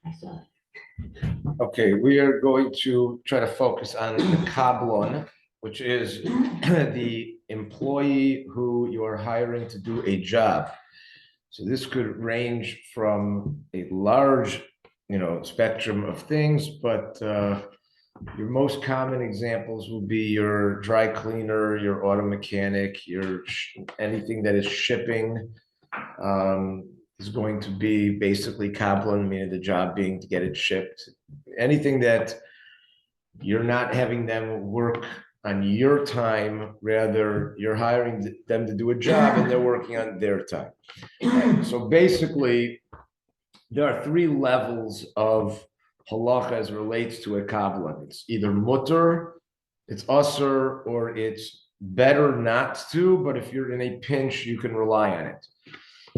I saw it. Okay, we are going to try to focus on the kablon, which is the employee who you are hiring to do a job. So this could range from a large, spectrum of things, but your most common examples will be your dry cleaner, your auto mechanic, anything that is shipping. Is going to be basically kablon, meaning the job being to get it shipped. Anything that you're not having them work on your time, rather you're hiring them to do a job and they're working on their time. So basically, there are three levels of halacha as relates to a kablon. It's either mutter, it's usher, or it's better not to, but if you're in a pinch, you can rely on it.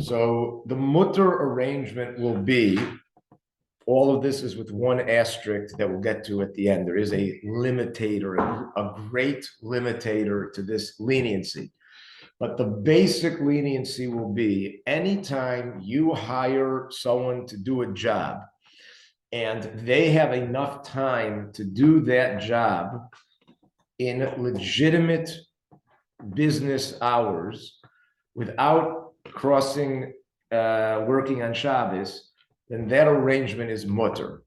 So the mutter arrangement will be, all of this is with one asterisk that we'll get to at the end. There is a limitator, a great limitator to this leniency. But the basic leniency will be anytime you hire someone to do a job and they have enough time to do that job in legitimate business hours without crossing, working on Shabbos, then that arrangement is mutter.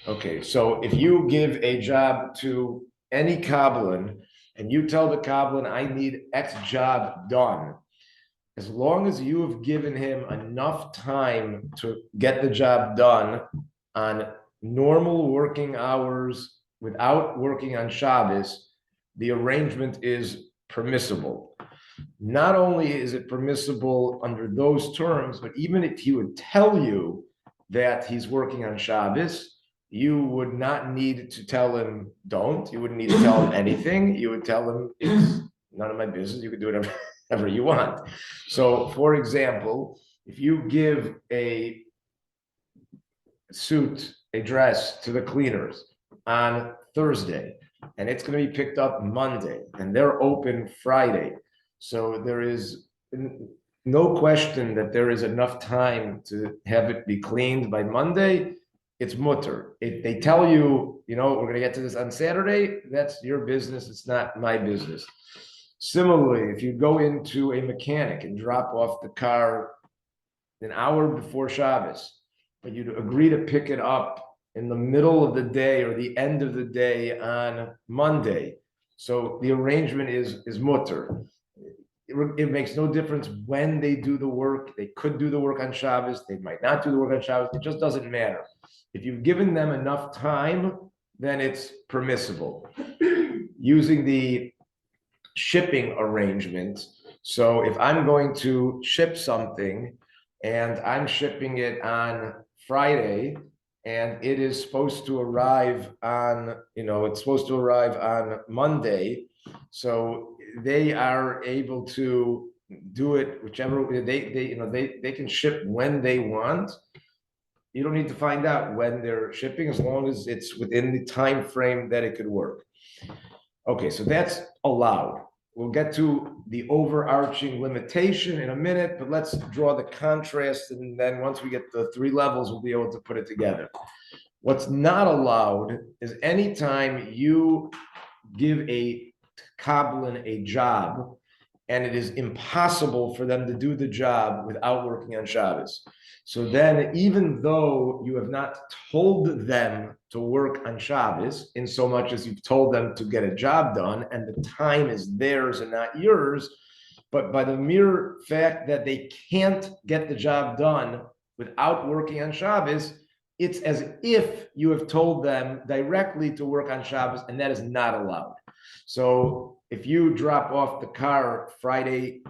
Okay, so if you give a job to any kablin and you tell the kablin, I need X job done, as long as you have given him enough time to get the job done on normal working hours without working on Shabbos, the arrangement is permissible. Not only is it permissible under those terms, but even if he would tell you that he's working on Shabbos, you would not need to tell him don't. You wouldn't need to tell him anything. You would tell him it's none of my business. You could do whatever you want. So, for example, if you give a suit, a dress to the cleaners on Thursday, and it's going to be picked up Monday, and they're open Friday, so there is no question that there is enough time to have it be cleaned by Monday. It's mutter. If they tell you, we're going to get to this on Saturday, that's your business. It's not my business. Similarly, if you go into a mechanic and drop off the car an hour before Shabbos, but you'd agree to pick it up in the middle of the day or the end of the day on Monday, so the arrangement is mutter. It makes no difference when they do the work. They could do the work on Shabbos. They might not do the work on Shabbos. It just doesn't matter. If you've given them enough time, then it's permissible. Using the shipping arrangement. So if I'm going to ship something and I'm shipping it on Friday and it is supposed to arrive on, it's supposed to arrive on Monday. So they are able to do it whichever they can ship when they want. You don't need to find out when they're shipping as long as it's within the time frame that it could work. Okay, so that's allowed. We'll get to the overarching limitation in a minute, but let's draw the contrast, and then once we get the three levels, we'll be able to put it together. What's not allowed is anytime you give a kablin a job and it is impossible for them to do the job without working on Shabbos. So then, even though you have not told them to work on Shabbos, in so much as you've told them to get a job done, and the time is theirs and not yours, but by the mere fact that they can't get the job done without working on Shabbos, it's as if you have told them directly to work on Shabbos, and that is not allowed. So if you drop off the car Friday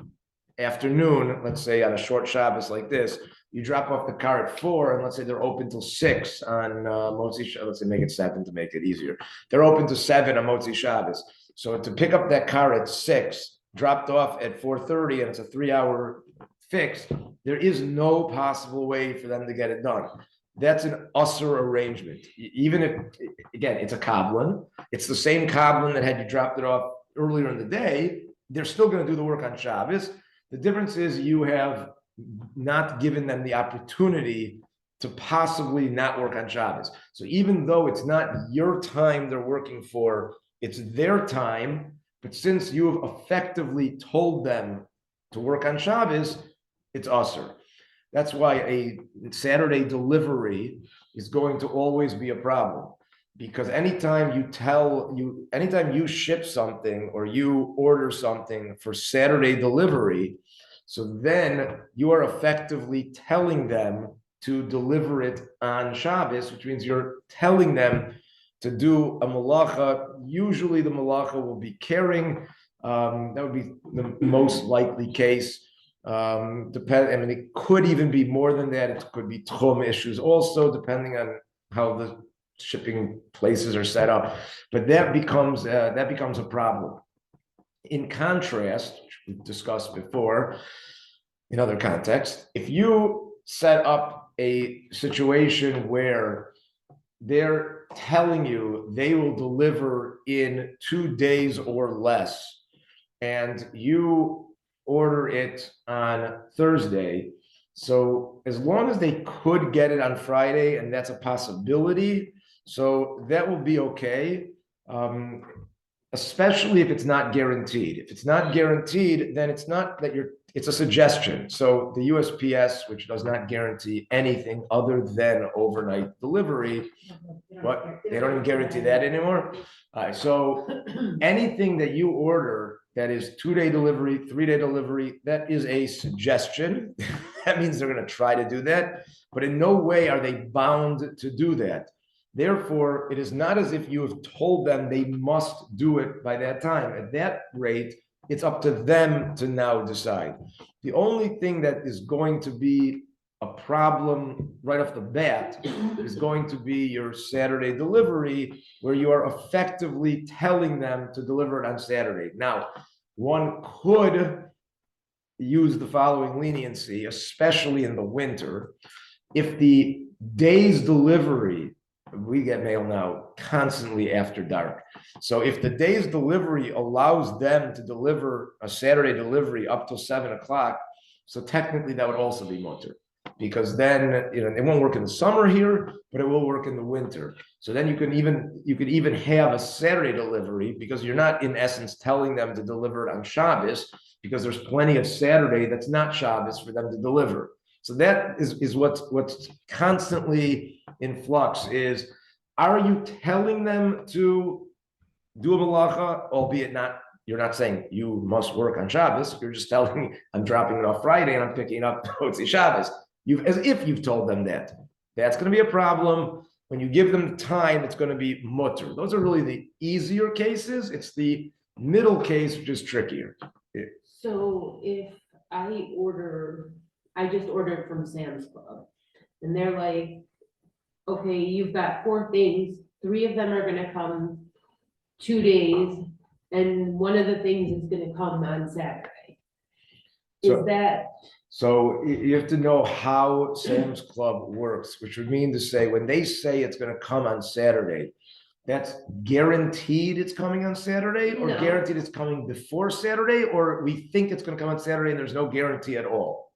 afternoon, let's say on a short Shabbos like this, you drop off the car at 4, and let's say they're open till 6 on Motzi Shabbos. Let's say make it 7 to make it easier. They're open to 7 on Motzi Shabbos. So to pick up that car at 6, dropped off at 4:30, and it's a 3-hour fix, there is no possible way for them to get it done. That's an usher arrangement. Even if, again, it's a kablin, it's the same kablin that had you dropped it off earlier in the day, they're still going to do the work on Shabbos. The difference is you have not given them the opportunity to possibly not work on Shabbos. So even though it's not your time they're working for, it's their time, but since you've effectively told them to work on Shabbos, it's usher. That's why a Saturday delivery is going to always be a problem. Because anytime you ship something or you order something for Saturday delivery, so then you are effectively telling them to deliver it on Shabbos, which means you're telling them to do a malacha. Usually the malacha will be caring. That would be the most likely case. It could even be more than that. It could be tchum issues also, depending on how the shipping places are set up. But that becomes a problem. In contrast, which we've discussed before in other contexts, if you set up a situation where they're telling you they will deliver in 2 days or less, and you order it on Thursday, so as long as they could get it on Friday, and that's a possibility, so that will be okay. Especially if it's not guaranteed. If it's not guaranteed, then it's not that it's a suggestion. So the USPS, which does not guarantee anything other than overnight delivery, but they don't even guarantee that anymore. So anything that you order that is 2-day delivery, 3-day delivery, that is a suggestion. That means they're going to try to do that, but in no way are they bound to do that. Therefore, it is not as if you have told them they must do it by that time. At that rate, it's up to them to now decide. The only thing that is going to be a problem right off the bat is going to be your Saturday delivery, where you are effectively telling them to deliver it on Saturday. Now, one could use the following leniency, especially in the winter. If the day's delivery, we get mail now constantly after dark. So if the day's delivery allows them to deliver a Saturday delivery up till 7 o'clock, so technically that would also be mutter, because then it won't work in the summer here, but it will work in the winter. So then you could even have a Saturday delivery, because you're not in essence telling them to deliver it on Shabbos, because there's plenty of Saturday that's not Shabbos for them to deliver. So that is what's constantly in flux is, are you telling them to do a malacha, albeit you're not saying you must work on Shabbos, you're just telling me I'm dropping it off Friday and I'm picking up Hotzi Shabbos. As if you've told them that. That's going to be a problem. When you give them time, it's going to be mutter. Those are really the easier cases. It's the middle case which is trickier. So if I just ordered from Sam's Club, and they're like, okay, you've got 4 things, 3 of them are gonna come 2 days, and one of the things is gonna come on Saturday. So you have to know how Sam's Club works, which would mean to say, when they say it's gonna come on Saturday, that's guaranteed it's coming on Saturday, or guaranteed it's coming before Saturday, or we think it's gonna come on Saturday and there's no guarantee at all?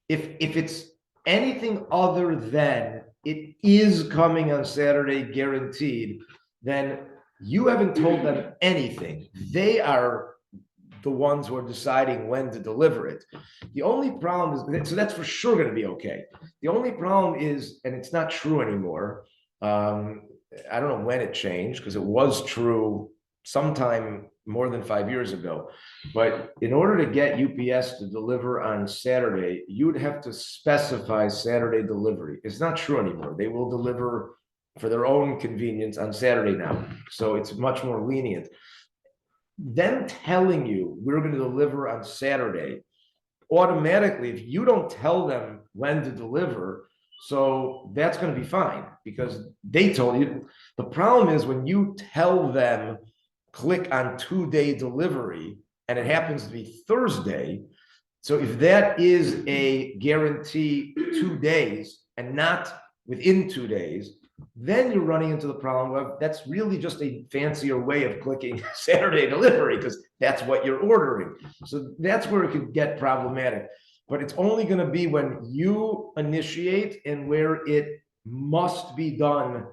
If it's anything other than it is coming on Saturday guaranteed, then you haven't told them anything. They are the ones who are deciding when to deliver it. The only problem is, so that's for sure going to be okay. The only problem is, and it's not true anymore. I don't know when it changed, because it was true sometime more than 5 years ago. But in order to get UPS to deliver on Saturday, you'd have to specify Saturday delivery. It's not true anymore. They will deliver for their own convenience on Saturday now. So it's much more lenient. Them telling you we're going to deliver on Saturday, automatically, if you don't tell them when to deliver, so that's going to be fine, because they told you. The problem is when you tell them, click on 2-day delivery, and it happens to be Thursday. So if that is a guarantee 2 days and not within 2 days, then you're running into the problem of that's really just a fancier way of clicking Saturday delivery, because that's what you're ordering. So that's where it could get problematic. but it's only going to be when you initiate and where it must be done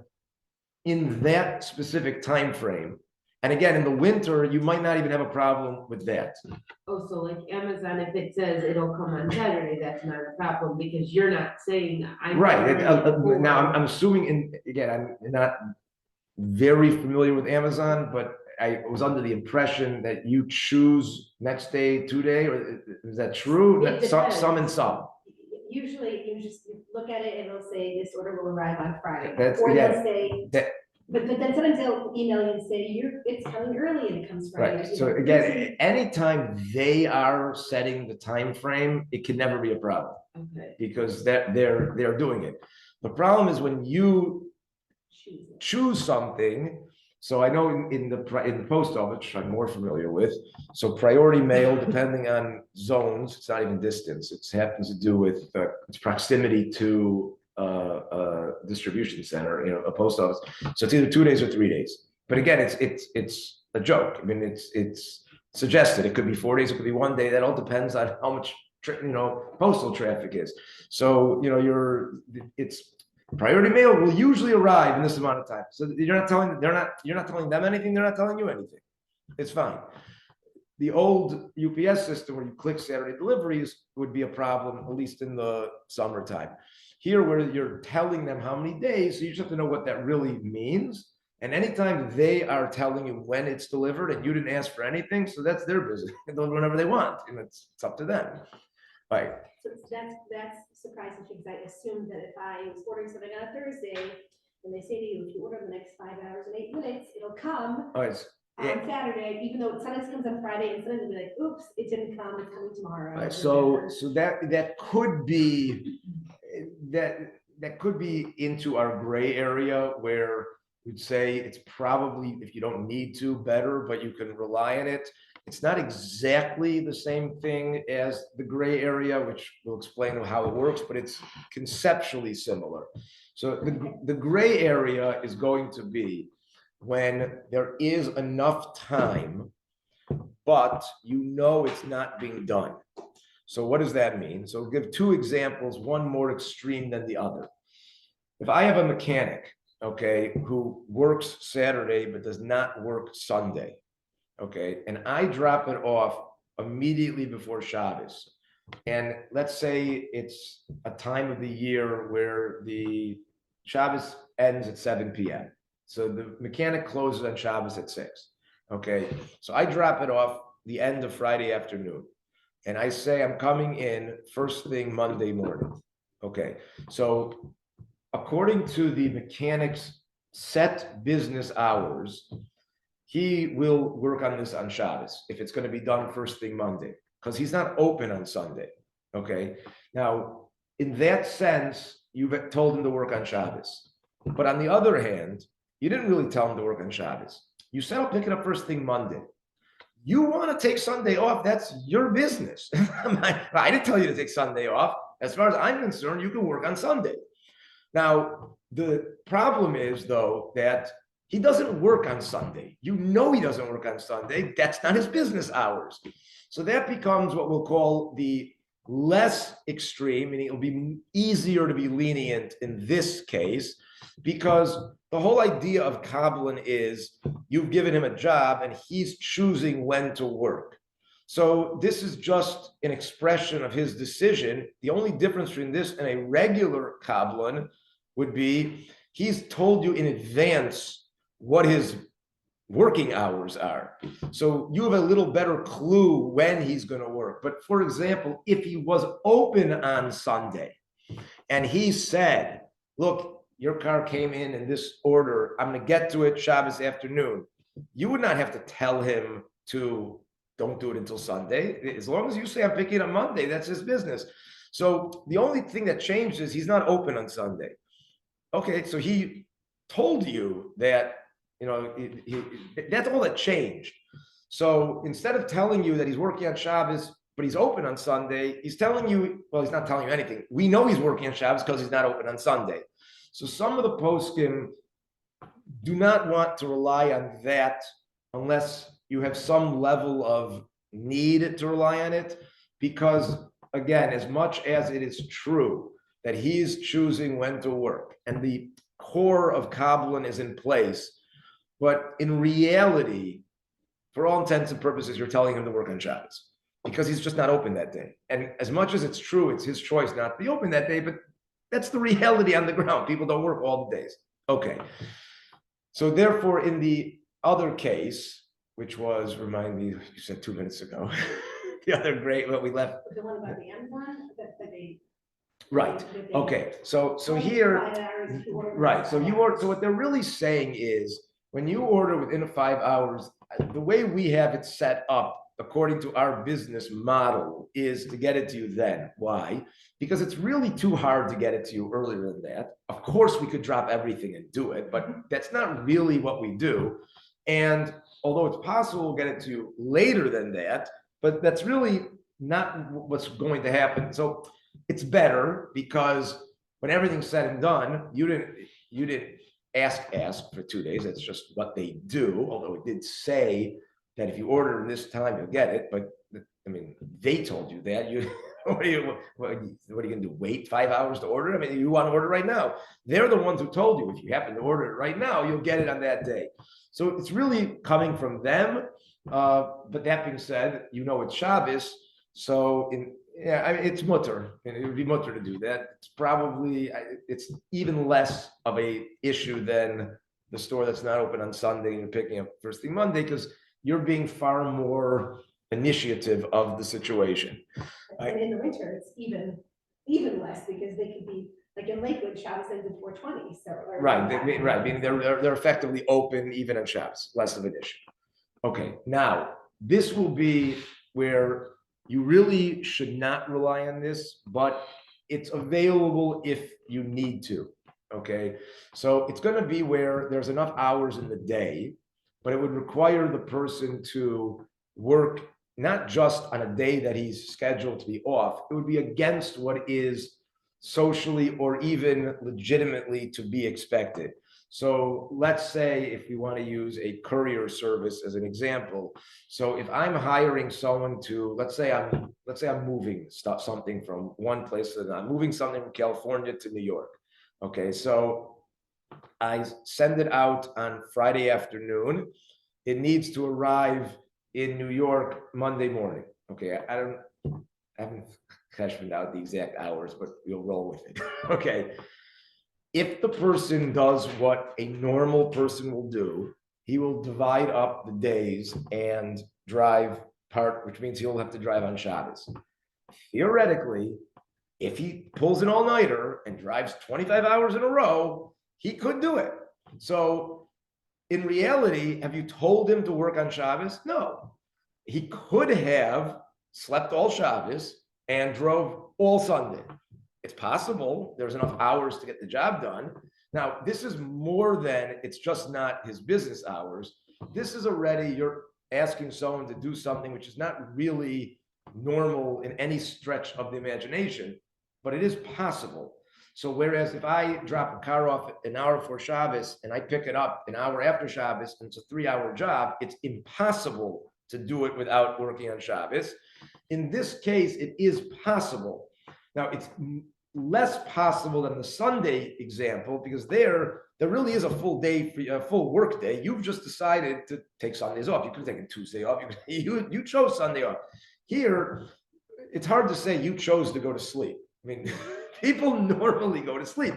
in that specific time frame. And again, in the winter, you might not even have a problem with that. Oh, so like Amazon, if it says it'll come on Saturday, that's not a problem because you're not saying I'm. Right. Now I'm assuming, again, I'm not very familiar with Amazon, but I was under the impression that you choose next day, 2 day, or is that true? It Some and some. Usually, you just look at it and it'll say this order will arrive on Friday. That's, Or yeah, they'll say, but then sometimes they'll email you and say, it's coming early and it comes Friday. right. You So know, again, anytime they are setting the time frame, it can never be a problem Okay. because they're doing it. The problem is when you choose something. So I know in the post office, which I'm more familiar with. So priority mail, depending on zones, it's not even distance. It happens to do with its proximity to a distribution center, a post office. So it's either 2 days or 3 days. But again, it's a joke. I mean, it's suggested. It could be 4 days. It could be 1 day. That all depends on how much postal traffic is. So it's. Priority mail will usually arrive in this amount of time. So you're not telling them anything, they're not telling you anything. It's fine. The old UPS system where you click Saturday deliveries would be a problem, at least in the summertime. Here, where you're telling them how many days, so you just have to know what that really means. And anytime they are telling you when it's delivered and you didn't ask for anything, so that's their business. They deliver whenever they want, and it's up to them. Right. So that's surprising because I assumed that if I was ordering something on a Thursday, and they say to you, if you order in the next 5 hours and 8 minutes, it'll come on Saturday, even though it sometimes comes on Friday, and sometimes it'll be like, oops, it didn't come, it's coming tomorrow. Right. So that could be that could be into our gray area where we'd say it's probably, if you don't need to, better, but you can rely on it. It's not exactly the same thing as the gray area, which will explain how it works, but it's conceptually similar. So the gray area is going to be when there is enough time, but it's not being done. So what does that mean? So I'll give two examples, one more extreme than the other. If I have a mechanic, who works Saturday but does not work Sunday, and I drop it off immediately before Shabbos, and let's say it's a time of the year where the Shabbos ends at 7 p.m. So the mechanic closes on Shabbos at 6. So I drop it off the end of Friday afternoon, and I say I'm coming in first thing Monday morning. So according to the mechanic's set business hours, he will work on this on Shabbos if it's going to be done first thing Monday, because he's not open on Sunday. Now, in that sense, you've told him to work on Shabbos. But on the other hand, you didn't really tell him to work on Shabbos. You said, I'll pick it up first thing Monday. You want to take Sunday off, that's your business. I didn't tell you to take Sunday off. As far as I'm concerned, you can work on Sunday. Now, the problem is, though, that he doesn't work on Sunday. He doesn't work on Sunday. That's not his business hours. So that becomes what we'll call the less extreme, meaning it'll be easier to be lenient in this case, because the whole idea of Kabbalah is you've given him a job and he's choosing when to work. So this is just an expression of his decision. The only difference between this and a regular Kabbalah would be he's told you in advance what his working hours are. So you have a little better clue when he's going to work. But for example, if he was open on Sunday and he said, look, your car came in this order, I'm going to get to it Shabbos afternoon, you would not have to tell him to don't do it until Sunday. As long as you say I'm picking it up Monday, that's his business. So the only thing that changed is he's not open on Sunday. So he told you that, that's all that changed. So instead of telling you that he's working on Shabbos, but he's open on Sunday, he's telling you, well, he's not telling you anything. We know he's working on Shabbos because he's not open on Sunday. So some of the poskim do not want to rely on that unless you have some level of need to rely on it, because again, as much as it is true that he's choosing when to work and the core of Kabbalah is in place, but in reality, for all intents and purposes, you're telling him to work on Shabbos because he's just not open that day. And as much as it's true, it's his choice not to be open that day, but that's the reality on the ground. People don't work all the days. Okay. So therefore, in the other case, which was, remind me, you said 2 minutes ago, the other great, what we left. The one about the Amazon, that they. Right. that they- Okay. So here, right. So what they're really saying is when you order within 5 hours, the way we have it set up according to our business model is to get it to you then. Why? Because it's really too hard to get it to you earlier than that. Of course, we could drop everything and do it, but that's not really what we do. And although it's possible we'll get it to you later than that, but that's really not what's going to happen. So it's better because when everything's said and done, you didn't ask for 2 days. That's just what they do. Although it did say that if you order in this time, you'll get it. But I mean, they told you that. What are you gonna do? Wait 5 hours to order? I mean, you want to order right now. They're the ones who told you if you happen to order it right now, you'll get it on that day. So it's really coming from them. But that being said, it's Shabbos. So it's mutter, and it would be mutter to do that. It's probably, it's even less of a issue than the store that's not open on Sunday and you're picking up first thing Monday, because you're being far more initiative of the situation. And in the winter, it's even less because they could be, like in Lakewood, Shabbos ends at 4:20, so. Right. I mean, they're effectively open even on Shabbos, less of an issue. Okay, now this will be where you really should not rely on this, but it's available if you need to. Okay, so it's going to be where there's enough hours in the day, but it would require the person to work not just on a day that he's scheduled to be off. It would be against what is socially or even legitimately to be expected. So let's say if we want to use a courier service as an example. So if I'm hiring someone to, let's say I'm moving something from one place to another. I'm moving something from California to New York. Okay, so I send it out on Friday afternoon. It needs to arrive in New York Monday morning. Okay, I haven't cashed out the exact hours, but we'll roll with it. Okay. If the person does what a normal person will do, he will divide up the days and drive part, which means he'll have to drive on Shabbos. Theoretically, if he pulls an all-nighter and drives 25 hours in a row, he could do it. So in reality, have you told him to work on Shabbos? No. He could have slept all Shabbos and drove all Sunday. It's possible. There's enough hours to get the job done. Now, this is more than, it's just not his business hours. This is already, you're asking someone to do something which is not really normal in any stretch of the imagination, but it is possible. So whereas if I drop a car off an hour before Shabbos and I pick it up an hour after Shabbos, and it's a 3-hour job, it's impossible to do it without working on Shabbos. In this case, it is possible. Now, it's less possible than the Sunday example, because there really is a full day, a full work day. You've just decided to take Sundays off. You could have taken Tuesday off. You chose Sunday off. Here, it's hard to say you chose to go to sleep. I mean, people normally go to sleep,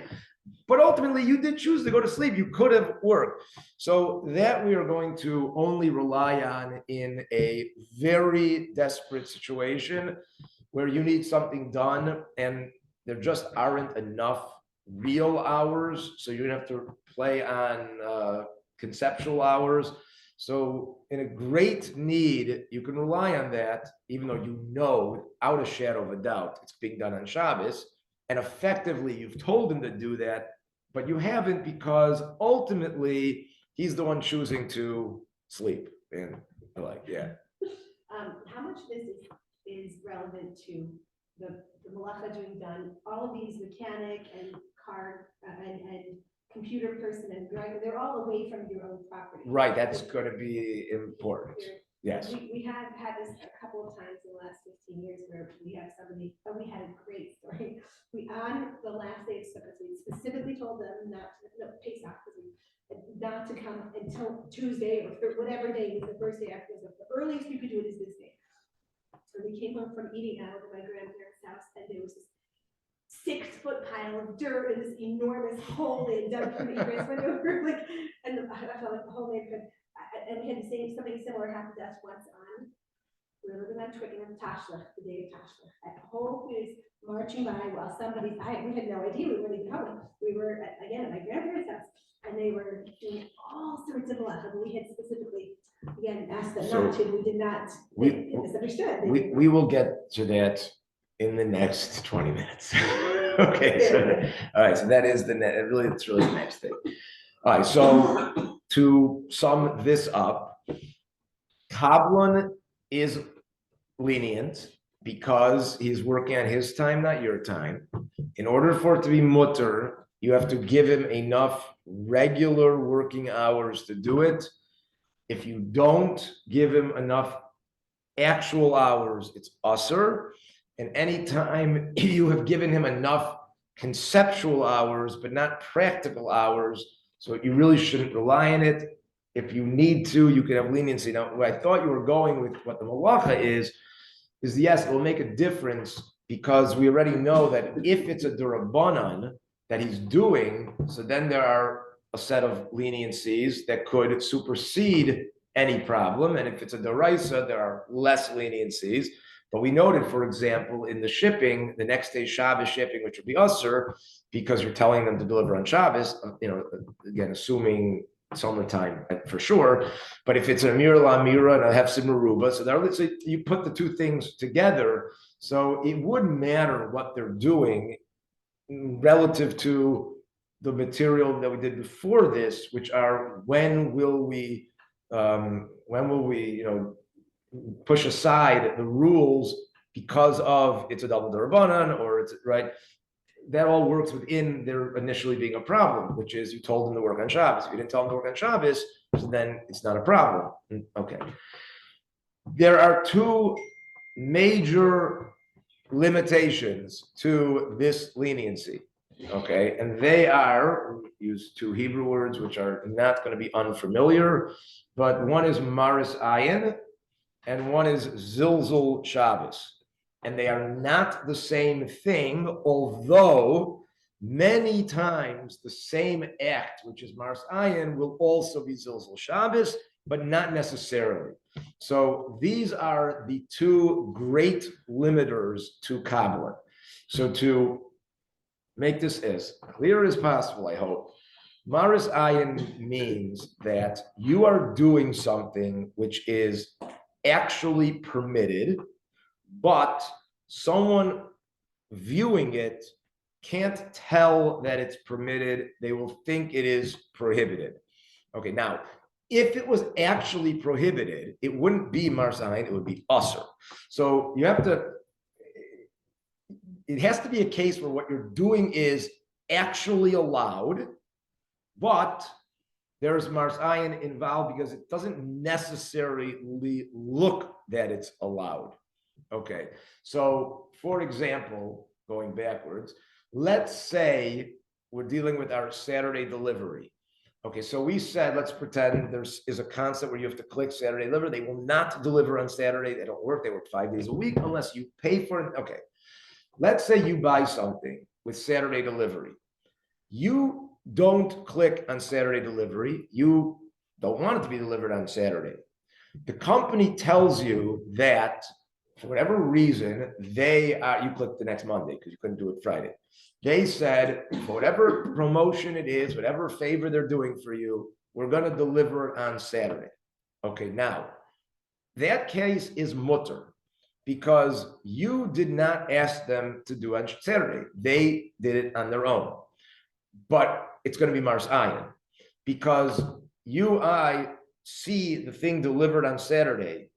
but ultimately you did choose to go to sleep. You could have worked. So that we are going to only rely on in a very desperate situation where you need something done and there just aren't enough real hours. So you're gonna have to play on conceptual hours. So in a great need, you can rely on that, even though without a shadow of a doubt, it's being done on Shabbos. And effectively, you've told him to do that, but you haven't, because ultimately, he's the one choosing to sleep. And How much this is relevant to the malacha doing done? All of these mechanic and car and computer person and driver, they're all away from your own property. Right, that's going to be important. Yes. We have had this a couple of times in the last 15 years where we have somebody, we had a great story. On the last day of Sukkot, we specifically told them not to, Pesach, not to come until Tuesday or whatever day was the first day after the earliest you could do it is this day. So we came home from eating out at my grandparents' house, and there was this 6-foot pile of dirt in this enormous hole they had dug for the egress window. And I felt like the whole neighborhood. And we had the same, something similar happened to us once on, we were living on Twickenham, Tashlach, the day of Tashlach, at Whole Foods, marching by while we had no idea we weren't even home. We were, again, at my grandparents' house, and they were doing all sorts of malacha, but we had specifically, again, asked them not to, we did not, they misunderstood. We will get to that in the next 20 minutes. Okay, so, all right, so that is it's really the next thing. All right, so to sum this up, Kablan is lenient because he's working on his time, not your time. In order for it to be mutter, you have to give him enough regular working hours to do it. If you don't give him enough actual hours, it's usher. And anytime you have given him enough conceptual hours, but not practical hours, so you really shouldn't rely on it. If you need to, you can have leniency. Now, where I thought you were going with what the malacha is yes, it will make a difference because we already know that if it's a durabanan that he's doing, so then there are a set of leniencies that could supersede any problem. And if it's a deraisa, there are less leniencies. But we noted, for example, in the shipping, the next day Shabbos shipping, which would be usher, because you're telling them to deliver on Shabbos, again, assuming summertime for sure. But if it's an Amira Amira and a Hefsid Meruba, so let's say you put the two things together, so it wouldn't matter what they're doing relative to the material that we did before this, which are when will we push aside the rules because of it's a double derabanan or it's right. That all works within there initially being a problem, which is you told them to work on Shabbos. If you didn't tell them to work on Shabbos, then it's not a problem. Okay. There are two major limitations to this leniency. Okay, and they are use two Hebrew words which are not going to be unfamiliar, but one is Maris Ayin and one is Zilzul Shabbos. And they are not the same thing, although many times the same act, which is Maris Ayin, will also be Zilzul Shabbos, but not necessarily. So these are the two great limiters to Kabbalah. So to make this as clear as possible, I hope, Maris Ayin means that you are doing something which is actually permitted, but someone viewing it can't tell that it's permitted. They will think it is prohibited. Okay, now, if it was actually prohibited, it wouldn't be Maris Ayin, it would be usher. So you have to, it has to be a case where what you're doing is actually allowed, but there's Maris Ayin involved because it doesn't necessarily look that it's allowed. Okay, so for example, going backwards, let's say we're dealing with our Saturday delivery. Okay, so we said, let's pretend there is a concept where you have to click Saturday deliver. They will not deliver on Saturday. They don't work. They work 5 days a week unless you pay for it. Okay, let's say you buy something with Saturday delivery. You don't click on Saturday delivery. You don't want it to be delivered on Saturday. The company tells you that for whatever reason, you clicked the next Monday because you couldn't do it Friday. They said, for whatever promotion it is, whatever favor they're doing for you, we're going to deliver it on Saturday. Okay, now, that case is mutter because you did not ask them to do on Saturday. They did it on their own. But it's going to be Maris Ayin because I see the thing delivered on Saturday.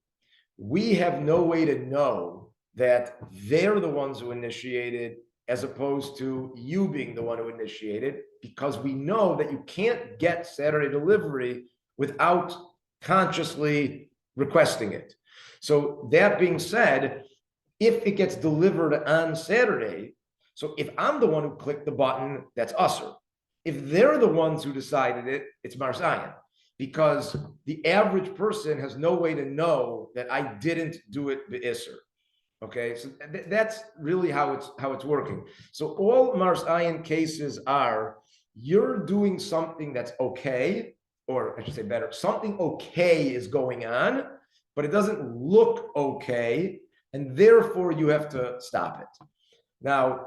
We have no way to know that they're the ones who initiated as opposed to you being the one who initiated, because we know that you can't get Saturday delivery without consciously requesting it. So that being said, if it gets delivered on Saturday, so if I'm the one who clicked the button, that's usher. If they're the ones who decided it, it's marzayin, because the average person has no way to know that I didn't do it be'isr. Okay, so that's really how it's working. So all marzayin cases are, you're doing something that's okay, or I should say better, something okay is going on, but it doesn't look okay, and therefore you have to stop it. Now,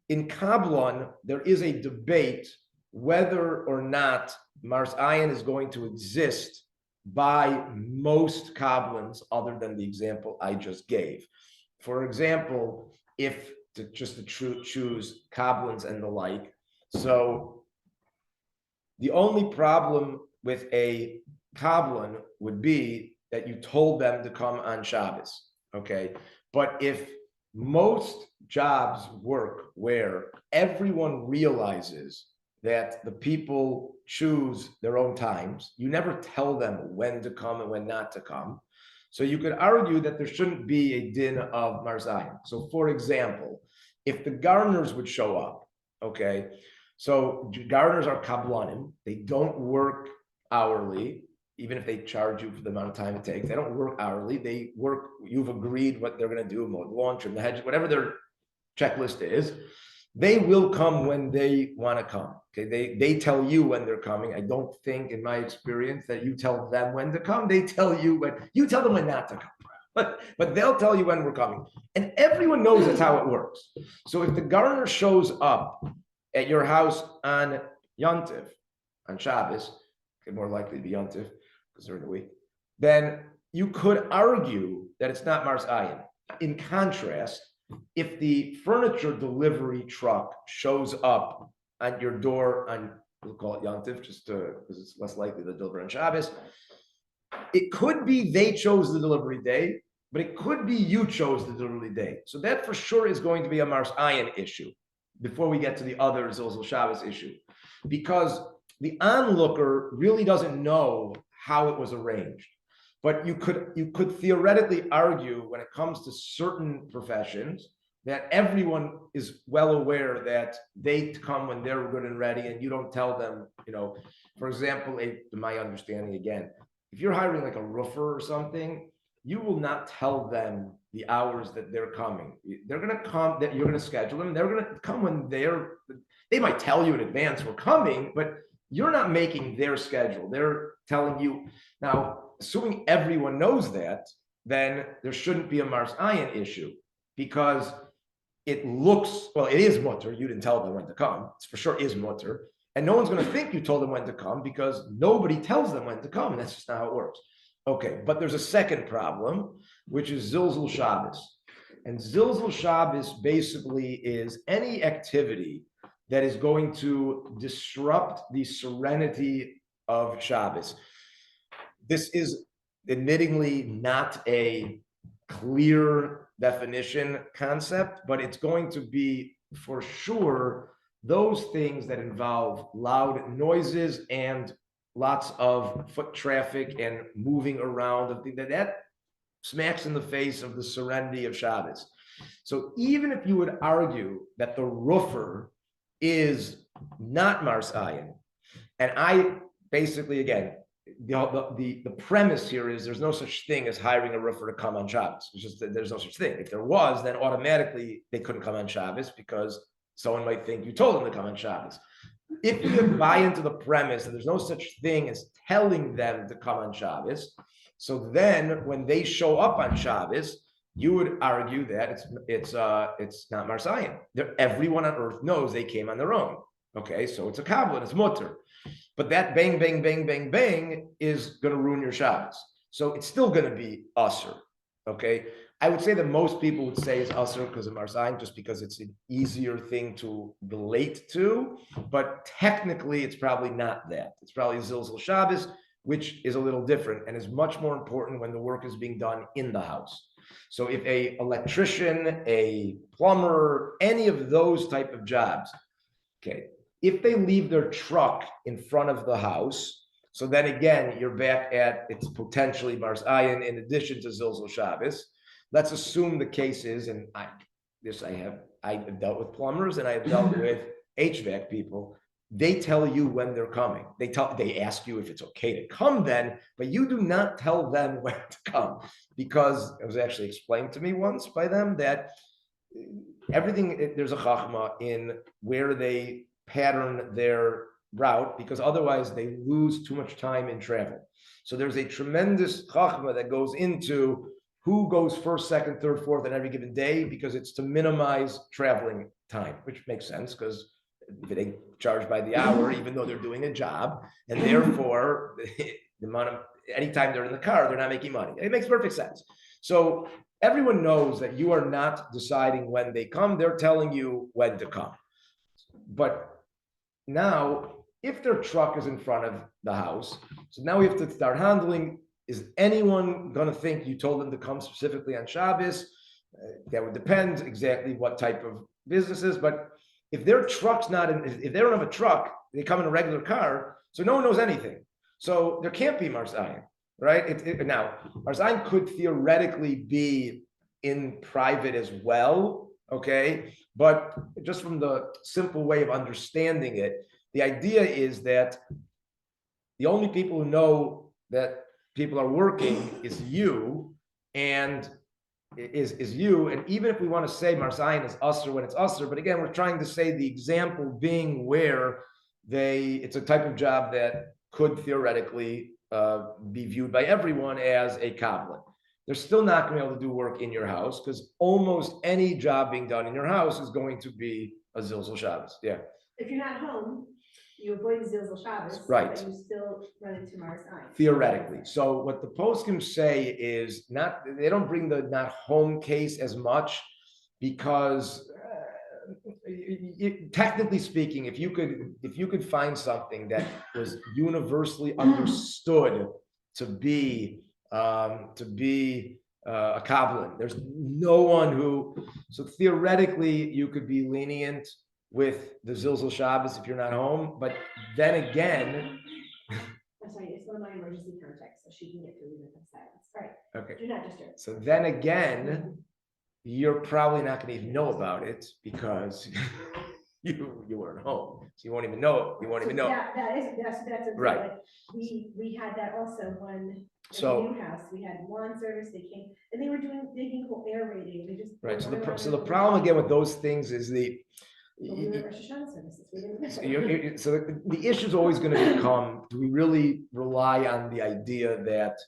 in Kabbalah, there is a debate whether or not marzayin is going to exist by most Kabbalans other than the example I just gave. For example, if to choose Kabbalans and the like, so the only problem with a Kabbalan would be that you told them to come on Shabbos, okay? But if most jobs work where everyone realizes that the people choose their own times, you never tell them when to come and when not to come. So you could argue that there shouldn't be a din of marzayin. So for example, if the gardeners would show up, okay, so gardeners are kablanim, they don't work hourly, even if they charge you for the amount of time it takes. They don't work hourly, they work, you've agreed what they're gonna do, mow the lawn, trim the hedge, whatever their checklist is. They will come when they want to come. Okay, they tell you when they're coming. I don't think, in my experience, that you tell them when to come. They tell you when, you tell them when not to come. But they'll tell you when we're coming. And everyone knows that's how it works. So if the gardener shows up at your house on Yontif, on Shabbos, okay, more likely to be Yontif because they're in the week, then you could argue that it's not marzayin. In contrast, if the furniture delivery truck shows up at your door on, we'll call it Yontif, just because it's less likely to deliver on Shabbos, it could be they chose the delivery day, but it could be you chose the delivery day. So that for sure is going to be a marzayin issue before we get to the other Zilzal Shabbos issue, because the onlooker really doesn't know how it was arranged. But you could theoretically argue when it comes to certain professions that everyone is well aware that they come when they're good and ready, and you don't tell them, for example, to my understanding again, if you're hiring like a roofer or something, you will not tell them the hours that they're coming. They're going to come, that you're going to schedule them. They're going to come when they might tell you in advance we're coming, but you're not making their schedule. They're telling you. Now, assuming everyone knows that, then there shouldn't be a marzayin issue, because it looks, well, it is mutter. You didn't tell them when to come. It's for sure is mutter. And no one's going to think you told them when to come, because nobody tells them when to come. And that's just not how it works. Okay, but there's a second problem, which is Zilzal Shabbos. And Zilzal Shabbos basically is any activity that is going to disrupt the serenity of Shabbos. This is admittingly not a clear definition concept, but it's going to be for sure those things that involve loud noises and lots of foot traffic and moving around, that smacks in the face of the serenity of Shabbos. So even if you would argue that the roofer is not marzayin, and I basically, again, the premise here is there's no such thing as hiring a roofer to come on Shabbos. It's just that there's no such thing. If there was, then automatically they couldn't come on Shabbos, because someone might think you told them to come on Shabbos. If you buy into the premise that there's no such thing as telling them to come on Shabbos, so then when they show up on Shabbos, you would argue that it's not marzayin. Everyone on earth knows they came on their own. Okay, so it's a kabbalah, it's mutter. But that bang, bang, bang, bang, bang is going to ruin your Shabbos. So it's still going to be usher. Okay, I would say that most people would say it's usher because of marzayin, just because it's an easier thing to relate to. But technically, it's probably not that. It's probably Zilzal Shabbos, which is a little different and is much more important when the work is being done in the house. So if an electrician, a plumber, any of those type of jobs, okay, if they leave their truck in front of the house, So then again, you're back at it's potentially Mars Ayin in addition to Zilzal Shabbos. Let's assume the case is, and I've dealt with plumbers and I've dealt with HVAC people. They tell you when they're coming. They ask you if it's okay to come then, but you do not tell them when to come, because it was actually explained to me once by them that there's a chachma in where they pattern their route, because otherwise they lose too much time in travel. So there's a tremendous chachma that goes into who goes first, second, third, fourth on every given day, because it's to minimize traveling time, which makes sense because they charge by the hour, even though they're doing a job, and therefore the amount of anytime they're in the car, they're not making money. It makes perfect sense. So everyone knows that you are not deciding when they come, they're telling you when to come. But now, if their truck is in front of the house, so now we have to start handling, is anyone going to think you told them to come specifically on Shabbos? That would depend exactly what type of businesses, but if their truck's not in, if they don't have a truck, they come in a regular car, so no one knows anything. So there can't be Mars Ayin, right? Now, Mars Ayin could theoretically be in private as well, okay? But just from the simple way of understanding it, the idea is that the only people who know that people are working is you, and is you. And even if we want to say Mars Ayin is usher when it's usher, but again, we're trying to say the example being where it's a type of job that could theoretically be viewed by everyone as a kabbalah. They're still not going to be able to do work in your house, because almost any job being done in your house is going to be a Zilzal Shabbos. Yeah. If you're not home, you avoid Zilzal Shabbos, right? But you still run into Mars Ayin. Theoretically. So what the poskim say is they don't bring the not home case as much, because technically speaking, if you could find something that was universally understood to be a Kabbalah, there's no one who. So theoretically, you could be lenient with the Zilzal Shabbos if you're not home, but then again. I'm sorry, it's one of my emergency contacts, so she can get through with the silence. All right. Okay. Do not disturb. So then again, you're probably not going to even know about it because you weren't home, so you won't even know. You won't even know. That's a right. Like we had that also when so the new house we had lawn service. They came and they were digging air rating. They just right. So the problem again with those things is so the issue is always going to become: do we really rely on the idea that?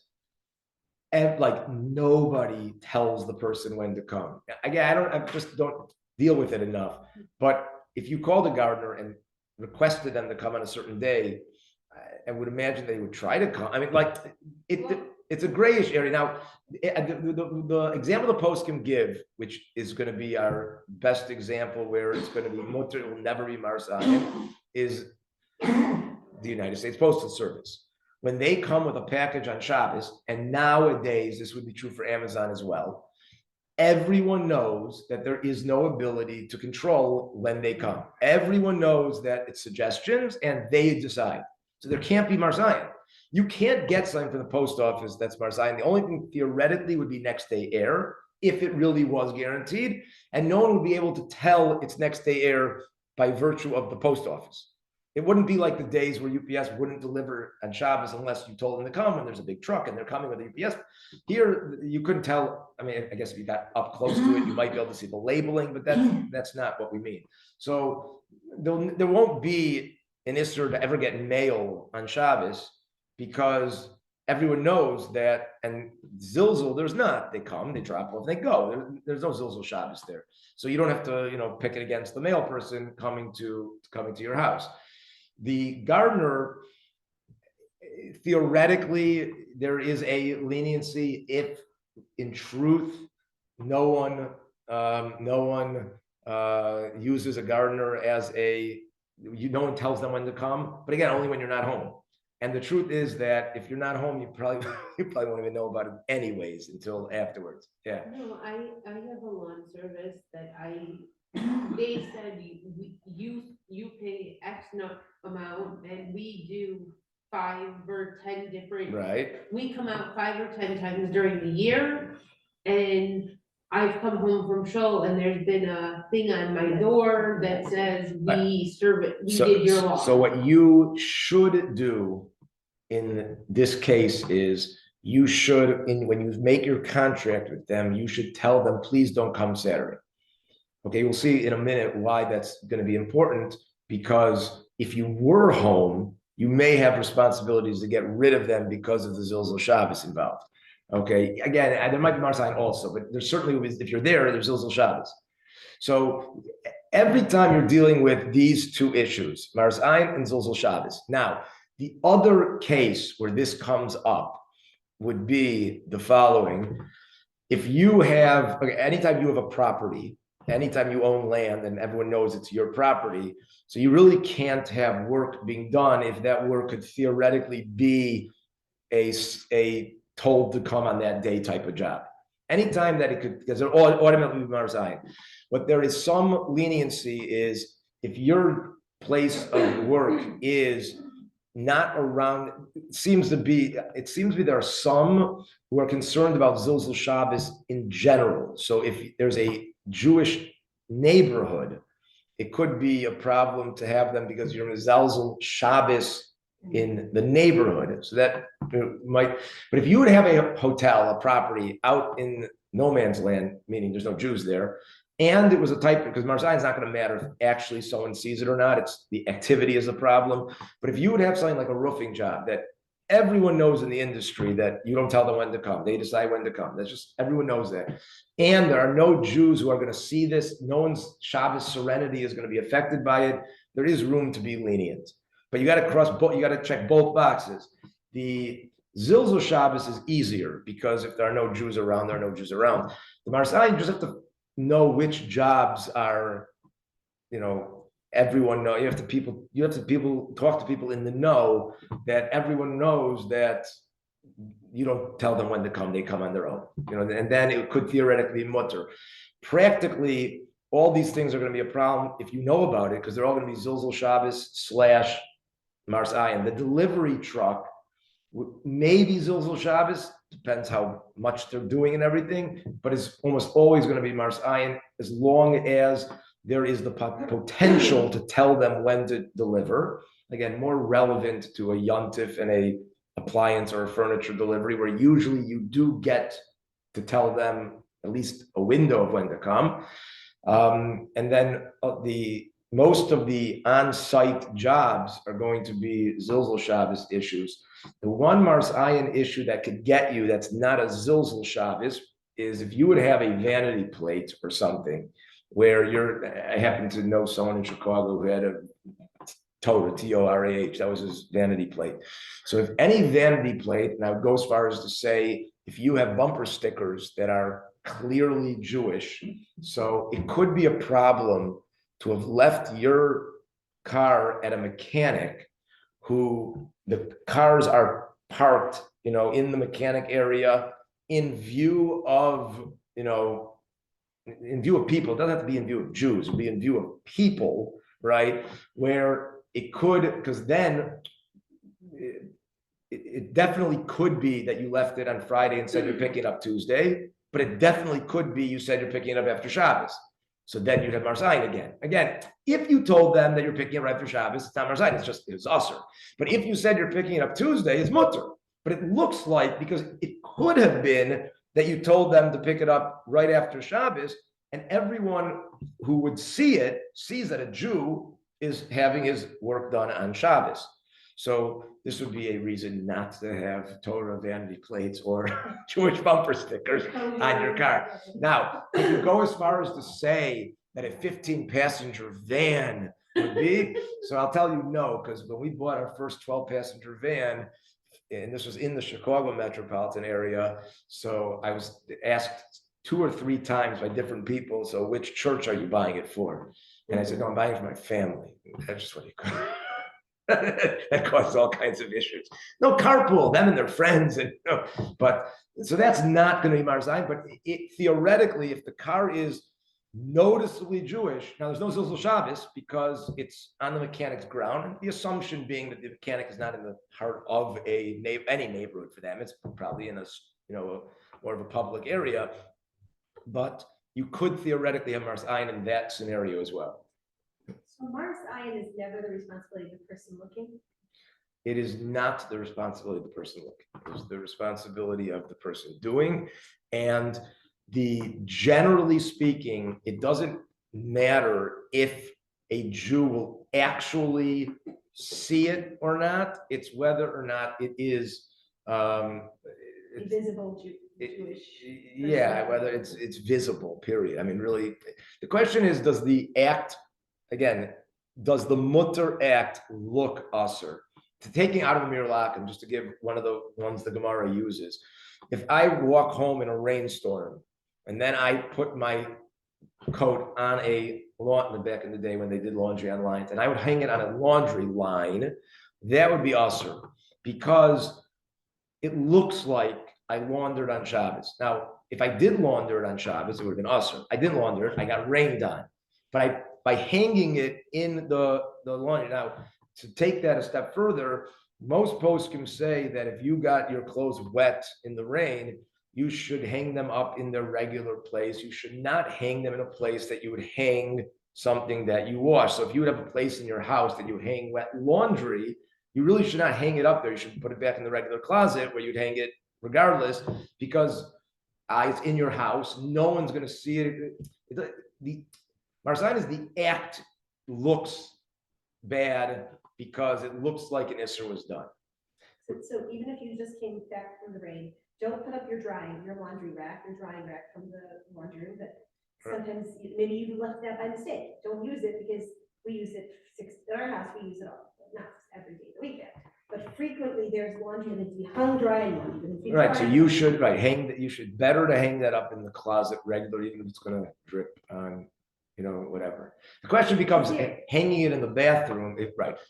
And like nobody tells the person when to come. Again, I just don't deal with it enough. But if you called a gardener and requested them to come on a certain day, I would imagine they would try to come. I mean, like it's a grayish area. Now, the example the poskim give, which is going to be our best example where it's going to be mutter, it will never be Mars Ayin, is the United States Postal Service. When they come with a package on Shabbos, and nowadays this would be true for Amazon as well, everyone knows that there is no ability to control when they come. Everyone knows that it's suggestions and they decide. So there can't be Mars Ayin. You can't get something from the post office that's Mars Ayin. The only thing theoretically would be next day air, if it really was guaranteed, and no one would be able to tell it's next day air by virtue of the post office. It wouldn't be like the days where UPS wouldn't deliver on Shabbos unless you told them to come and there's a big truck and they're coming with a UPS. Here, you couldn't tell. I mean, I guess if you got up close to it, you might be able to see the labeling, but that's not what we mean. So there won't be an Isser to ever get mail on Shabbos, because everyone knows that, and Zilzal, there's not. They come, they drop off, they go. There's no Zilzal Shabbos there. So you don't have to, pick it against the mail person coming to your house. The gardener, theoretically, there is a leniency if, in truth, no one uses a gardener as no one tells them when to come. But again, only when you're not home. And the truth is that if you're not home, you probably won't even know about it anyways until afterwards. Yeah. No, I have a lawn service that they said you pay X amount and we do 5 or 10 different. Right. We come out 5 or 10 times during the year, and I've come home from show and there's been a thing on my door that says we serve it, we did your law. So what you should do in this case is you should, when you make your contract with them, you should tell them, please don't come Saturday. Okay, we'll see in a minute why that's going to be important, because if you were home, you may have responsibilities to get rid of them because of the Zilzal Shabbos involved. Okay, again, there might be Marsayin also, but there's certainly, if you're there, there's Zilzal Shabbos. So every time you're dealing with these two issues, Marsayin and Zilzal Shabbos. Now, the other case where this comes up would be the following. If you have, anytime you have a property, anytime you own land and everyone knows it's your property, so you really can't have work being done if that work could theoretically be a told to come on that day type of job. Anytime that it could, because it automatically be Marzayin. But there is some leniency is if your place of work is not around, it seems to be there are some who are concerned about Zilzal Shabbos in general. So if there's a Jewish neighborhood, it could be a problem to have them because you're Zilzal Shabbos in the neighborhood. So that might, but if you would have a hotel, a property out in no man's land, meaning there's no Jews there, and it was a type, because Marzayin is not going to matter if actually someone sees it or not, it's the activity is a problem. But if you would have something like a roofing job that everyone knows in the industry that you don't tell them when to come, they decide when to come. That's just, everyone knows that. And there are no Jews who are going to see this. No one's Shabbos serenity is going to be affected by it. There is room to be lenient. But you got to check both boxes. The Zilzal Shabbos is easier because if there are no Jews around, there are no Jews around. The Marsayin, you just have to know which jobs are, everyone know. You have to talk to people in the know that everyone knows that you don't tell them when to come, they come on their own. And then it could theoretically be mutter. Practically, all these things are going to be a problem if you know about it, because they're all going to be Zilzal Shabbos / Marsayin. The delivery truck, maybe Zilzal Shabbos, depends how much they're doing and everything, but it's almost always going to be Marsayin as long as there is the potential to tell them when to deliver. Again, more relevant to a yontif and a appliance or a furniture delivery, where usually you do get to tell them at least a window of when to come. And then most of the on-site jobs are going to be Zilzal Shabbos issues. The one Marsayin issue that could get you that's not a Zilzal Shabbos is if you would have a vanity plate or something where I happen to know someone in Chicago who had a Torah, T-O-R-A-H, that was his vanity plate. So if any vanity plate, and I would go as far as to say, if you have bumper stickers that are clearly Jewish, so it could be a problem to have left your car at a mechanic who the cars are parked, in the mechanic area in view of people. It doesn't have to be in view of Jews, it'll be in view of people, right? Where it could, because then it definitely could be that you left it on Friday and said you're picking it up Tuesday, but it definitely could be you said you're picking it up after Shabbos. So then you'd have Marsayin again. Again, if you told them that you're picking it up after Shabbos, it's not Marsayin, it's Usr. But if you said you're picking it up Tuesday, it's mutter. But it looks like, because it could have been that you told them to pick it up right after Shabbos, and everyone who would see it sees that a Jew is having his work done on Shabbos. So this would be a reason not to have Torah vanity plates or Jewish bumper stickers on your car. Now, if you go as far as to say that a 15-passenger van would be, so I'll tell you no, because when we bought our first 12-passenger van, and this was in the Chicago metropolitan area, so I was asked 2 or 3 times by different people, so which church are you buying it for? And I said, no, I'm buying it for my family. That's just what you could. That causes all kinds of issues. No, carpool, them and their friends, but so that's not going to be Marzayin. But theoretically, if the car is noticeably Jewish. Now, there's no Zilzal Shabbos because it's on the mechanic's ground. The assumption being that the mechanic is not in the heart of any neighborhood for them. It's probably in a more of a public area. But you could theoretically have Mars Ayin in that scenario as well. So Mars Ayin is never the responsibility of the person looking? It is not the responsibility of the person looking. It is the responsibility of the person doing. And generally speaking, it doesn't matter if a Jew will actually see it or not. It's whether or not it is Visible Jewish. Yeah, whether it's visible, period. I mean, really, the question is, does the mutter act look usher? Taking out of the mirlach, and just to give one of the ones the Gemara uses, if I walk home in a rainstorm and then I put my coat on a lawn back in the day when they did laundry on lines, and I would hang it on a laundry line, that would be usher because it looks like I laundered on Shabbos. Now, if I did launder it on Shabbos, it would have been usher. I didn't launder it, I got rained on. But by hanging it in the laundry, now, to take that a step further, most poskim say that if you got your clothes wet in the rain, you should hang them up in their regular place. You should not hang them in a place that you would hang something that you wash. So if you would have a place in your house that you hang wet laundry, you really should not hang it up there. You should put it back in the regular closet where you'd hang it regardless, because it's in your house. No one's going to see it. The Marzain is the act looks bad because it looks like an Isser was done. So even if you just came back from the rain, don't put up your laundry rack, your drying rack from the laundry room, but sometimes maybe you left that by mistake. Don't use it because we use it in our house, we use it all, not every day of the weekend. But frequently there's laundry that needs to be hung dry and laundry. Right, so you should you should better to hang that up in the closet regularly, even if it's going to drip on, whatever. The question becomes hanging it in the bathroom.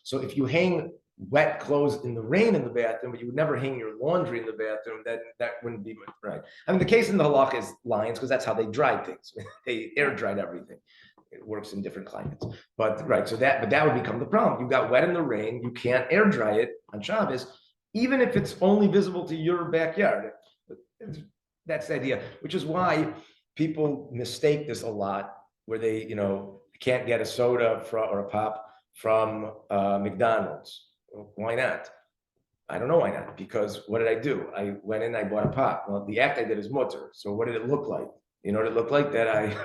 So if you hang wet clothes in the rain in the bathroom, but you would never hang your laundry in the bathroom, then that wouldn't be right. I mean, the case in the halakha is lions because that's how they dry things. They air dried everything. It works in different climates, but that would become the problem. You got wet in the rain, you can't air dry it on Shabbos, even if it's only visible to your backyard. That's the idea, which is why people mistake this a lot, where they can't get a soda or a pop from McDonald's. Well, why not? I don't know why not, because what did I do? I went in, I bought a pop. Well, the act I did is mutter. So what did it look like? You know what it looked like? That I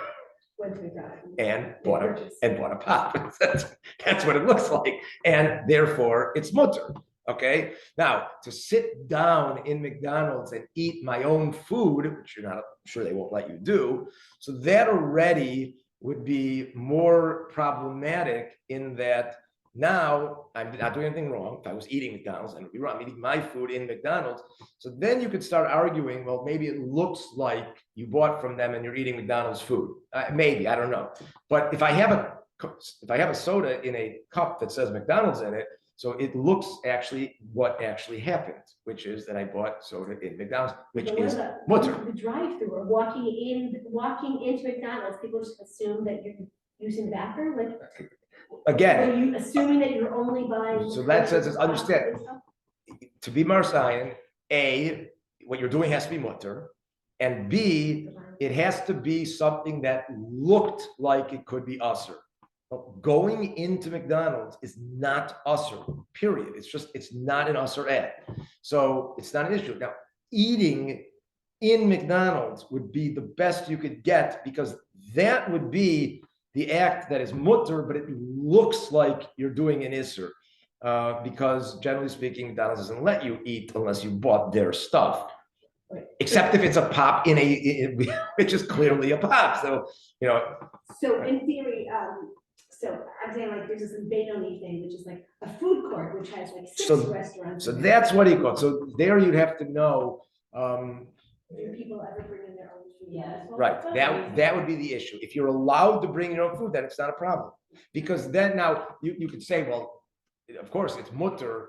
went to McDonald's and bought a pop. That's what it looks like, and therefore it's mutter. Okay. Now, to sit down in McDonald's and eat my own food, which you're not sure they won't let you do, so that already would be more problematic in that now I'm not doing anything wrong. If I was eating McDonald's, I would be wrong. I'm eating my food in McDonald's. So then you could start arguing, well, maybe it looks like you bought from them and you're eating McDonald's food. Maybe, I don't know. But if I have a soda in a cup that says McDonald's in it, so it looks actually what actually happened, which is that I bought soda in McDonald's, which is mutter. The drive-through or walking into McDonald's, people just assume that you're using the bathroom. Like, again, are you assuming that you're only buying? So that says, understand, to be Marsayan, A, what you're doing has to be mutter, and B, it has to be something that looked like it could be usser. Going into McDonald's is not usser, period. It's not an usser act. So it's not an issue. Now, eating in McDonald's would be the best you could get, because that would be the act that is mutter, but it looks like you're doing an isser. Because generally speaking, McDonald's doesn't let you eat unless you bought their stuff. Except if it's a pop which is clearly a pop. So, So in theory, so I'm saying, like, there's this Benoni thing, which is like a food court, which has like six restaurants. So that's what he called. So there you'd have to know. Do people ever bring in their own food? Yeah. Right. That would be the issue. If you're allowed to bring your own food, then it's not a problem. Because then now you could say, well, of course it's mutter,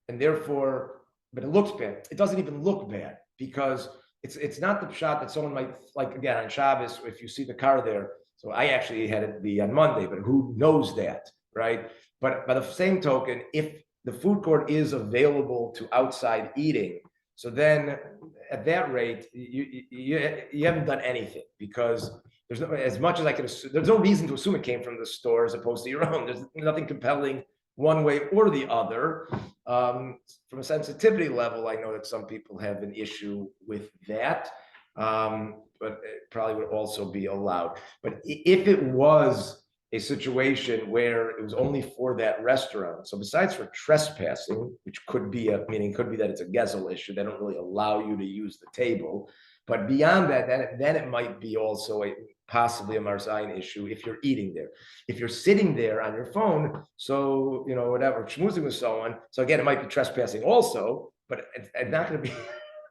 and therefore, but it looks bad. It doesn't even look bad, because it's not the shot that someone might, like, again on Shabbos, if you see the car there, So I actually had it be on Monday, but who knows that, right? But by the same token, if the food court is available to outside eating, so then at that rate, you haven't done anything, because there's no, as much as I can assume, there's no reason to assume it came from the store as opposed to your own. There's nothing compelling one way or the other. From a sensitivity level, I know that some people have an issue with that, but it probably would also be allowed. But if it was a situation where it was only for that restaurant, so besides for trespassing, which could be could be that it's a gezel issue, they don't really allow you to use the table. But beyond that, then it might be also possibly a marzayin issue if you're eating there. If you're sitting there on your phone, so, whatever, schmoozing with someone, so again, it might be trespassing also, but it's not going to be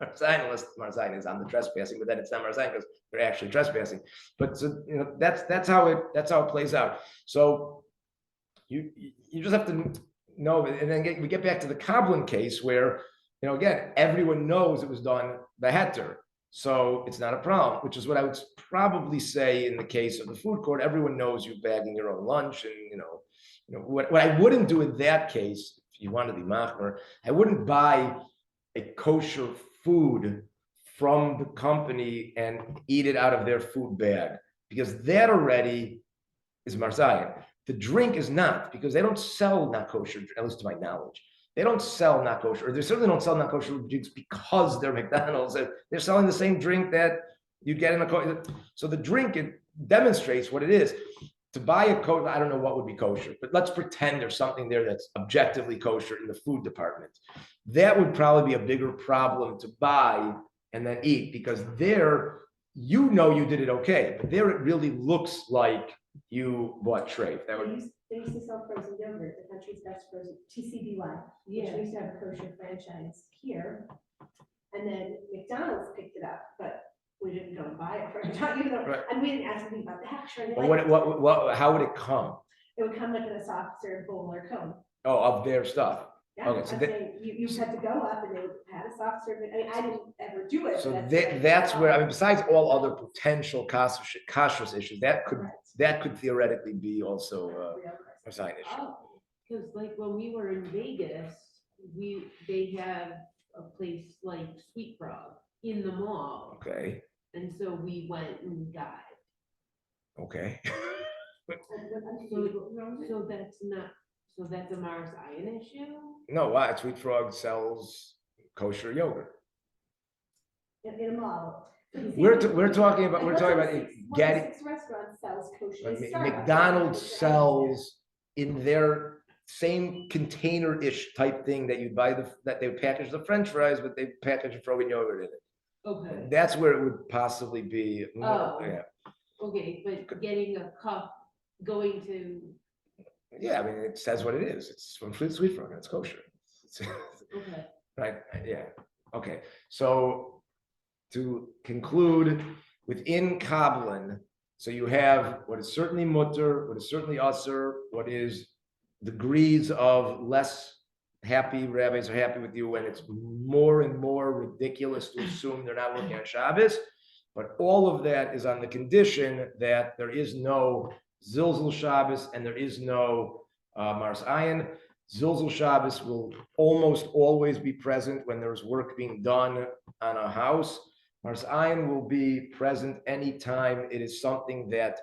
marzayin unless marzayin is on the trespassing, but then it's not marzayin because they're actually trespassing. But so, that's how it plays out. So you just have to know, and then we get back to the Koblin case where, again, everyone knows it was done by heter. So it's not a problem, which is what I would probably say in the case of the food court. Everyone knows you're bagging your own lunch, and what I wouldn't do in that case, if you want to be machmer, I wouldn't buy a kosher food from the company and eat it out of their food bag, because that already is marzayin. The drink is not, because they don't sell not kosher, at least to my knowledge. They don't sell not kosher, or they certainly don't sell not kosher drinks because they're McDonald's. They're selling the same drink that you get in a kosher. So the drink, it demonstrates what it is. To buy a kosher, I don't know what would be kosher, but let's pretend there's something there that's objectively kosher in the food department. That would probably be a bigger problem to buy and then eat, because there, you did it okay, but there it really looks like you bought treif. They used to sell frozen yogurt, the country's best frozen, TCBY. Yeah. We used to have a kosher franchise here. And then McDonald's picked it up, but we didn't go and buy it for Right. and we didn't ask anything about the texture. How would it come? It would come like in a soft serve bowl or cone. Oh, of their stuff. Yeah, Okay, so you had to go up and they would have a soft serve. I mean, I didn't ever do it. So but that's where, besides all other potential kashrus issues, that could theoretically be also a sign issue. Oh, because like when we were in Vegas, they have a place like Sweet Frog in the mall. Okay. And so we went and got it. Okay. So that's a marzayin issue? No, why? Sweet Frog sells kosher yogurt. In a mall. We're talking about getting. 6 restaurants sells kosher. McDonald's sells in their same container-ish type thing that you buy that they package the French fries, but they package a frozen yogurt in it. Okay. That's where it would possibly be. Oh. Yeah. Okay, but getting a cup, going to. Yeah, I mean, it says what it is. It's from Sweet Frog. It's kosher. Okay. Right. Yeah. Okay. So to conclude, within Koblin, so you have what is certainly mutter, what is certainly usher, what is degrees of less happy. Rabbis are happy with you when it's more and more ridiculous to assume they're not working on Shabbos. But all of that is on the condition that there is no Zilzal Shabbos and there is no Mars Ayin. Zilzal Shabbos will almost always be present when there's work being done on a house. Mars Ayin will be present anytime it is something that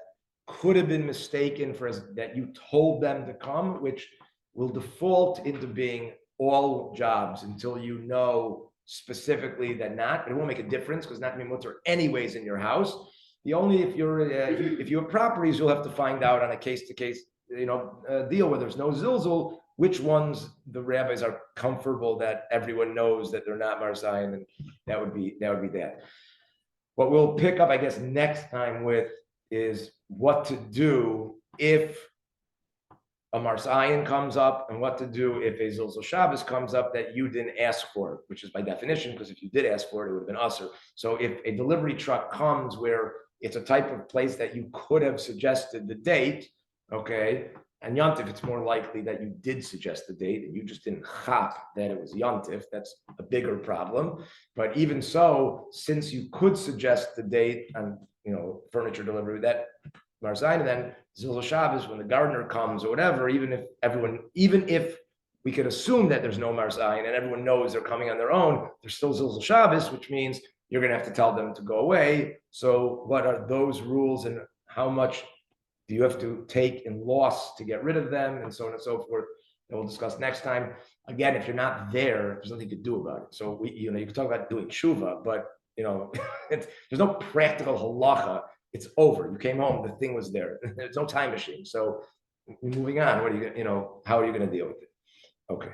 could have been mistaken for that you told them to come, which will default into being all jobs until you know specifically that not. But it won't make a difference because not going to be mutter anyways in your house. The only if you have properties, you'll have to find out on a case-to-case deal where there's no zilzal, which ones the rabbis are comfortable that everyone knows that they're not marzayin, and that would be that. What we'll pick up, I guess, next time with is what to do if a marzayin comes up, and what to do if a zilzal Shabbos comes up that you didn't ask for, which is by definition, because if you did ask for it, it would have been usher. So if a delivery truck comes where it's a type of place that you could have suggested the date, okay, and Yontif, it's more likely that you did suggest the date and you just didn't chop that it was Yontif. That's a bigger problem. But even so, since you could suggest the date on furniture delivery, that Marzayin, and then Zilzal Shabbos, when the gardener comes or whatever, even if we could assume that there's no Marzayin and everyone knows they're coming on their own, there's still Zilzal Shabbos, which means you're going to have to tell them to go away. So what are those rules and how much do you have to take in loss to get rid of them and so on and so forth? And we'll discuss next time. Again, if you're not there, there's nothing to do about it. So you can talk about doing tshuva, but there's no practical halacha. It's over. You came home, the thing was there. There's no time machine. So moving on, how are you going to deal with it? Okay.